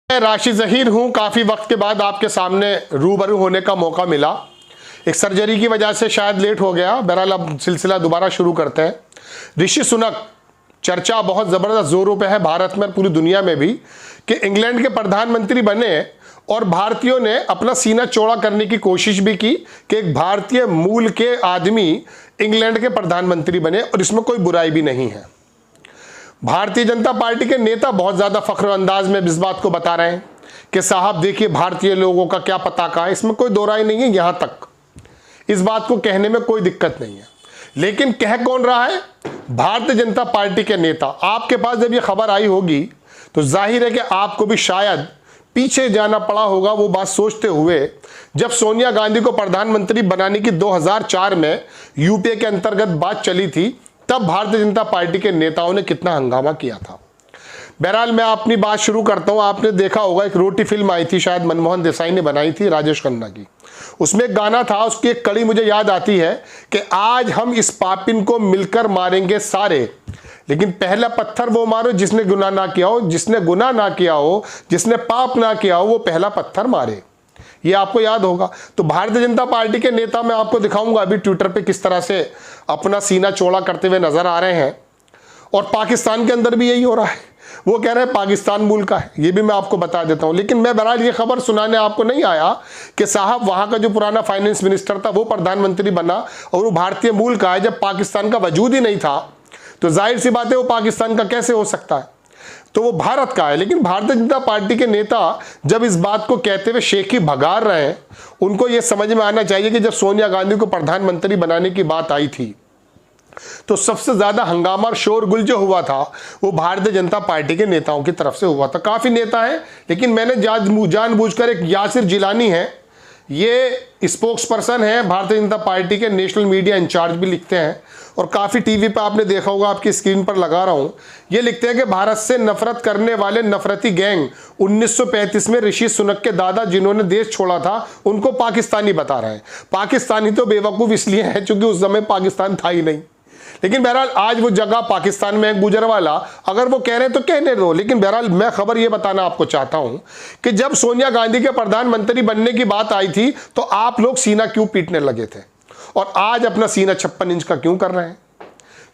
मैं राशि ज़हीर हूँ। काफ़ी वक्त के बाद आपके सामने रूबरू होने का मौका मिला। एक सर्जरी की वजह से शायद लेट हो गया। बहरहाल अब सिलसिला दोबारा शुरू करते हैं। ऋषि सुनक, चर्चा बहुत ज़बरदस्त जोरों पे है भारत में और पूरी दुनिया में भी कि इंग्लैंड के प्रधानमंत्री बने और भारतीयों ने अपना सीना चौड़ा करने की कोशिश भी की कि एक भारतीय मूल के आदमी इंग्लैंड के प्रधानमंत्री बने, और इसमें कोई बुराई भी नहीं है। भारतीय जनता पार्टी के नेता बहुत ज़्यादा फख्र अंदाज में इस बात को बता रहे हैं कि साहब देखिए भारतीय लोगों का क्या पताका है, इसमें कोई दो राय नहीं है। यहाँ तक इस बात को कहने में कोई दिक्कत नहीं है, लेकिन कह कौन रहा है? भारतीय जनता पार्टी के नेता। आपके पास जब ये खबर आई होगी तो जाहिर है कि आपको भी शायद पीछे जाना पड़ा होगा वो बात सोचते हुए जब सोनिया गांधी को प्रधानमंत्री बनाने की 2004 में यूपीए के अंतर्गत बात चली थी, तब भारतीय जनता पार्टी के नेताओं ने कितना हंगामा किया था। बहरहाल मैं अपनी बात शुरू करता हूं। आपने देखा होगा एक रोटी फिल्म आई थी, शायद मनमोहन देसाई ने बनाई थी, राजेश खन्ना की। उसमें एक गाना था, उसकी एक कड़ी मुझे याद आती है कि आज हम इस पापिन को मिलकर मारेंगे सारे, लेकिन पहला पत्थर वो मारो जिसने गुनाह ना किया हो, जिसने गुनाह ना किया हो, जिसने पाप ना किया हो, वो पहला पत्थर मारे। ये आपको याद होगा। तो भारतीय जनता पार्टी के नेता मैं आपको दिखाऊंगा अभी ट्विटर पे किस तरह से अपना सीना चौड़ा करते हुए नजर आ रहे हैं। और पाकिस्तान के अंदर भी यही हो रहा है। वो कह रहे हैं पाकिस्तान मूल का है, ये भी मैं आपको बता देता हूं। लेकिन मैं बहरहाल ये खबर सुनाने आपको नहीं आया कि साहब वहां का जो पुराना फाइनेंस मिनिस्टर था वो प्रधानमंत्री बना और वो भारतीय मूल का है। जब पाकिस्तान का वजूद ही नहीं था तो जाहिर सी बात है वो पाकिस्तान का कैसे हो सकता है? तो वो भारत का है। लेकिन भारतीय जनता पार्टी के नेता जब इस बात को कहते हुए शेखी भगार रहे हैं, उनको ये समझ में आना चाहिए कि जब सोनिया गांधी को प्रधानमंत्री बनाने की बात आई थी तो सबसे ज्यादा हंगामा और शोरगुल जो हुआ था वो भारतीय जनता पार्टी के नेताओं की तरफ से हुआ था। काफी नेता हैं, लेकिन मैंने जानबूझकर एक यासिर जिलानी है, ये स्पोक्स पर्सन है भारतीय जनता पार्टी के, नेशनल मीडिया इंचार्ज भी लिखते हैं और काफ़ी टीवी पे आपने देखा होगा, आपकी स्क्रीन पर लगा रहा हूं। ये लिखते हैं कि भारत से नफरत करने वाले नफरती गैंग 1935 में ऋषि सुनक के दादा जिन्होंने देश छोड़ा था उनको पाकिस्तानी बता रहे हैं। पाकिस्तानी तो बेवकूफ़ इसलिए है क्योंकि उस समय पाकिस्तान था ही नहीं। लेकिन बहरहाल आज वो जगह पाकिस्तान में है, गुजरवाला। अगर वो कह रहे हैं तो कहने दो। लेकिन बहरहाल मैं खबर ये बताना आपको चाहता हूं कि जब सोनिया गांधी के प्रधानमंत्री बनने की बात आई थी तो आप लोग सीना क्यों पीटने लगे थे, और आज अपना सीना 56 इंच का क्यों कर रहे हैं?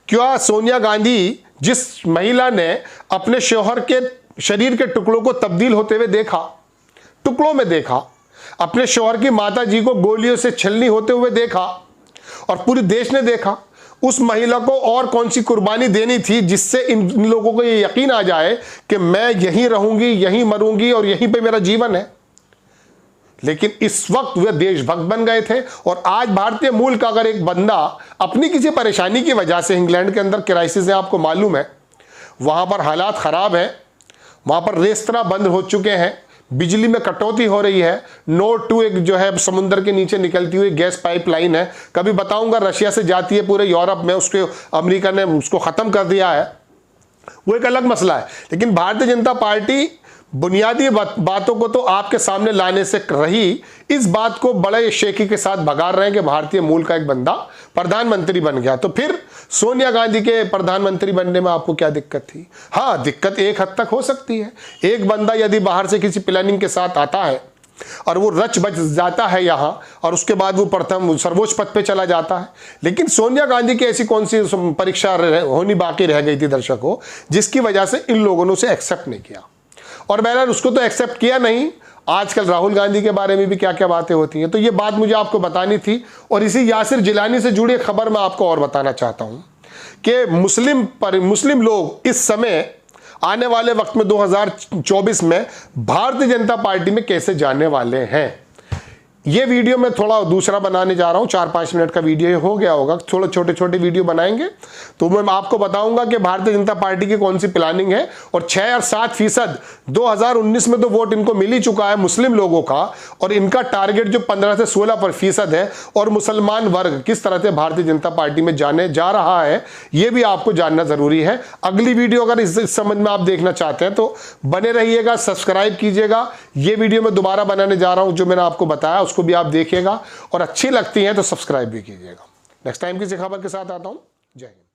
क्या सोनिया गांधी, जिस महिला ने अपने शौहर के शरीर के टुकड़ों को तब्दील होते हुए देखा, टुकड़ों में देखा, अपने शौहर की माता जी को गोलियों से छलनी होते हुए देखा और पूरे देश ने देखा, उस महिला को और कौन सी कुर्बानी देनी थी जिससे इन लोगों को ये यकीन आ जाए कि मैं यहीं रहूंगी, यहीं मरूंगी और यहीं पे मेरा जीवन है? लेकिन इस वक्त वे देशभक्त बन गए थे। और आज भारतीय मूल का अगर एक बंदा अपनी किसी परेशानी की वजह से, इंग्लैंड के अंदर क्राइसिस है, आपको मालूम है, वहां पर हालात खराब हैं, वहां पर रेस्तरां बंद हो चुके हैं, बिजली में कटौती हो रही है, नोट 2 एक जो है समुद्र के नीचे निकलती हुई गैस पाइपलाइन है, कभी बताऊंगा रशिया से जाती है पूरे यूरोप में, उसके अमेरिका ने उसको खत्म कर दिया है, वो एक अलग मसला है। लेकिन भारतीय जनता पार्टी बुनियादी बातों को तो आपके सामने लाने से रही, इस बात को बड़े शेखी के साथ भगार रहे हैं कि भारतीय मूल का एक बंदा प्रधानमंत्री बन गया। तो फिर सोनिया गांधी के प्रधानमंत्री बनने में आपको क्या दिक्कत थी? हाँ, दिक्कत एक हद तक हो सकती है। एक बंदा यदि बाहर से किसी प्लानिंग के साथ आता है और वो रच बच जाता है यहाँ, और उसके बाद वो प्रथम सर्वोच्च पद पे चला जाता है। लेकिन सोनिया गांधी की ऐसी कौन सी परीक्षा होनी बाकी रह गई थी दर्शकों, जिसकी वजह से इन लोगों ने उसे एक्सेप्ट नहीं किया? और बहरहाल उसको तो एक्सेप्ट किया नहीं। आजकल राहुल गांधी के बारे में भी क्या क्या बातें होती हैं, तो ये बात मुझे आपको बतानी थी। और इसी यासिर जिलानी से जुड़ी खबर मैं आपको और बताना चाहता हूं कि मुस्लिम लोग इस समय आने वाले वक्त में 2024 में भारतीय जनता पार्टी में कैसे जाने वाले हैं। ये वीडियो मैं थोड़ा दूसरा बनाने जा रहा हूँ, 4-5 मिनट का वीडियो हो गया होगा, थोड़े छोटे छोटे वीडियो बनाएंगे तो मैं आपको बताऊंगा कि भारतीय जनता पार्टी की कौन सी प्लानिंग है। और 6 और 7% 2019 में तो वोट इनको मिल ही चुका है मुस्लिम लोगों का, और इनका टारगेट जो 15 से 16% है। और मुसलमान वर्ग किस तरह से भारतीय जनता पार्टी में जाने जा रहा है, ये भी आपको जानना जरूरी है। अगली वीडियो अगर इस संबंध में आप देखना चाहते हैं तो बने रहिएगा, सब्सक्राइब कीजिएगा। ये वीडियो मैं दोबारा बनाने जा रहा हूं, जो मैंने आपको बताया उसको भी आप देखिएगा, और अच्छी लगती हैं तो सब्सक्राइब भी कीजिएगा। नेक्स्ट टाइम किसी खबर के साथ आता हूं। जय हिंद।